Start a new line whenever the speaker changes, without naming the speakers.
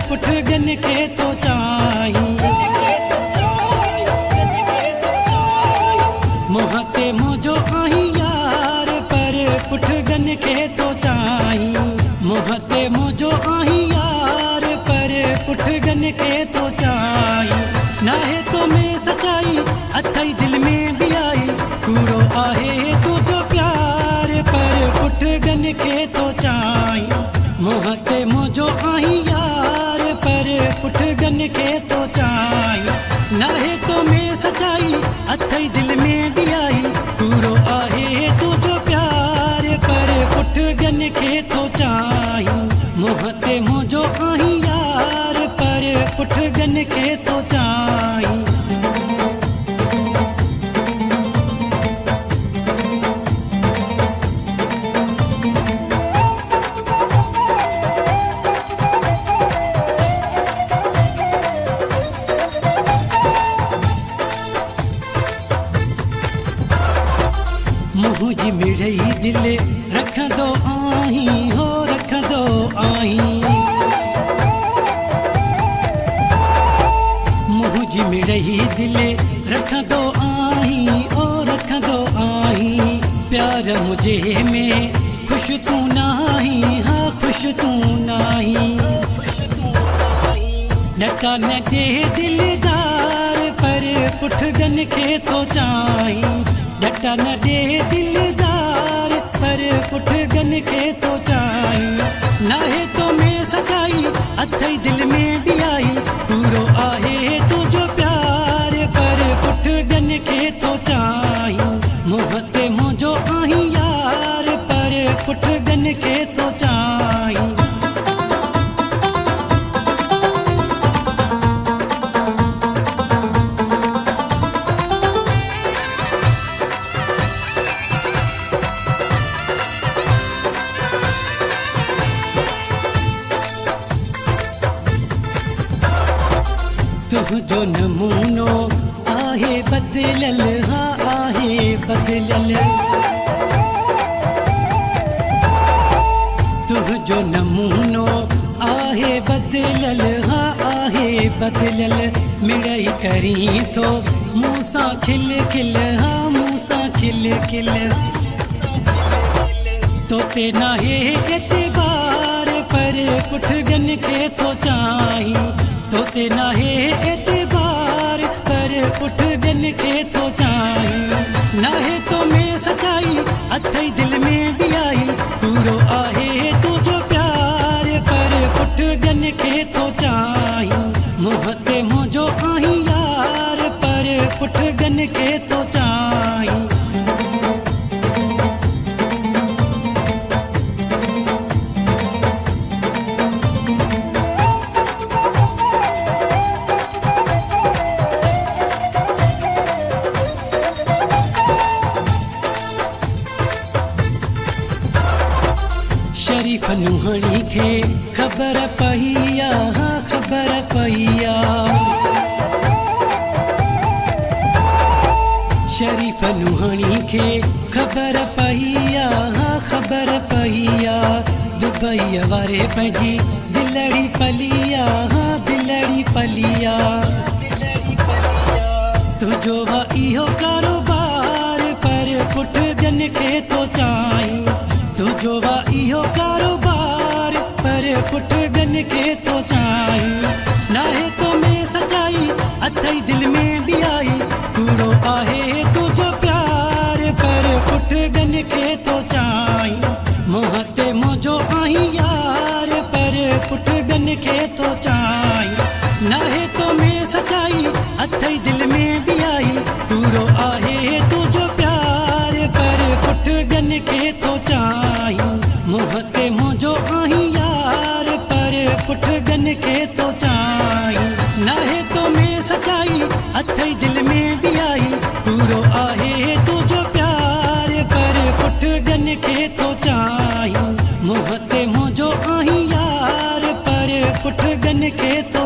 पुठ gun के तो चाही मोहते मोजो आही यार पर पुठ गन के तो चाही मोहते मोजो आही यार पर पुठ गन के तो चाही नाहे तो में सचाई अथई दिल में भी आई कूड़ो आहे तुझो प्यार पर पुठ गन के तो चाही मोहते मोजो आही यार पर पुठ गन के तो चाही नाहे तो में सचाई अथई दिल में भी आई कूड़ो आहे तुझो प्यार पर पुठ गन के तो चाही मोहते मोजो आही यार पर पुठ गन के तो चाही मुझी मिड़ई दिल रख दो आही हो रख दो आही मुझी मिड़ई दिल रख दो आही ओ रख दो आही प्यार मुझे में खुश तू नाही हाँ खुश तू नाही नका न दे दिलदार पर पुठ गन के तो चाही डटा न दे दिलदार पर पुठ गन के तो चाही नाहे तो में सचाई अथई दिल में भी आई कूड़ो आहे तुझो प्यार पर पुठ गन के तो चाही मोहते मोजो आही यार पर पुठ गन के तो चाही तुझो नमूनो आहे बदलल हाँ आहे बदलल तुझो नमूनो आहे बदलल हाँ आहे बदलल मिड़ई करी तो मूसा खिल खिल हाँ मूसा खिल खिल तोते नाहे एतबार पर पुठ गन के तो चाही तोते नाहे एतबार पर पुठ गन के तो चाही नाहे तो में सचाई अथई दिल में भी आई कूड़ो आहे तुझो प्यार पर पुठ गन के तो चाही मोहते मोजो आही यार पर पुठ गन के तो चाही शरीफ नुहड़ी के खबर पहिया हाँ खबर पहिया शरीफ नुहड़ी के खबर पहिया हाँ खबर पहिया दुबई वारे पंहिंजी दिलड़ी पलिया हाँ दिलड़ी पलिया तुझो वा इहो कारोबार पर पुठ गन के तो चाही तुझो वा इहो कारोबार पर पुठ गन के तो चाही नाहे तो में सचाई अथई दिल में भी आई कूड़ो आहे तुझो प्यार पर पुठ गन के तो चाही मोहते मोजो आही यार पर पुठ गन के तो चाही नाहे तो में सचाई अथई दिल में भी आई कूड़ो आहे तुझो प्यार पर पुठ गन के तो चाही मोहते मोजो आही यार पर पुठ गन के तो चाही नाहे तो में सचाई अथई दिल में भी आई कूड़ो आहे तुझो प्यार पर पुठ गन के तो चाही मोहते मोजो आही यार पर पुठ गन के तो